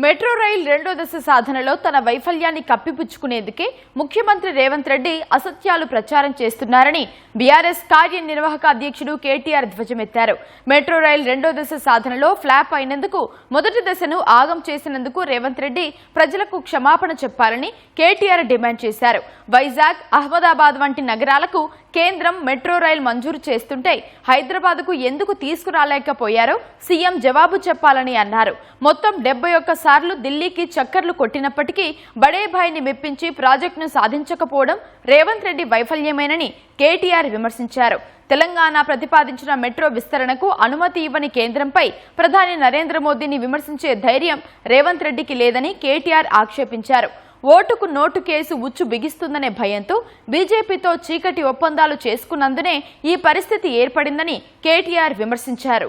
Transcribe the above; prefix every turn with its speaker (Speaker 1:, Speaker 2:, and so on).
Speaker 1: Metro rail రెండో దశ సాధనలో తన వైఫల్యాన్ని కప్పిపుచ్చుకునేందుకే ముఖ్యమంత్రి రేవంత్ రెడ్డి అసత్యాలు ప్రచారం చేస్తున్నారని బీఆర్ఎస్ కార్యనిర్వాహక అధ్యక్షుడు కేటీఆర్ ధ్వజమెత్తారు. మెట్రో రైల్ రెండో దశ సాధనలో ఫ్లాప్ అయినందుకు మొదటి దశను ఆగం చేసినందుకు రేవంత్ రెడ్డి ప్రజలకు క్షమాపణ చెప్పాలని కేటీఆర్ డిమాండ్ చేశారు. వైజాగ్, అహ్మదాబాద్ వంటి నగరాలకు కేంద్రం మెట్రో రైల్ మంజూరు చేస్తుంటే హైదరాబాద్కు ఎందుకు తీసుకురాలేకపోయారో సీఎం జవాబు చెప్పాలని అన్నారు. మొత్తం 71 సార్లు ఢిల్లీకి చక్కర్లు కొట్టినప్పటికీ బడేభాయిని మెప్పించి ప్రాజెక్టును సాధించకపోవడం రేవంత్ రెడ్డి వైఫల్యమేనని కేటీఆర్ విమర్శించారు. తెలంగాణ ప్రతిపాదించిన మెట్రో విస్తరణకు అనుమతి ఇవ్వని కేంద్రంపై ప్రధాని నరేంద్ర మోదీని విమర్శించే ధైర్యం రేవంత్ రెడ్డికి లేదని కేటీఆర్ ఆక్షేపించారు. ఓటుకు నోటు కేసు ఉచ్చు బిగిస్తుందనే భయంతో బీజేపీతో చీకటి ఒప్పందాలు చేసుకున్నందునే ఈ పరిస్థితి ఏర్పడిందని కేటీఆర్ విమర్శించారు.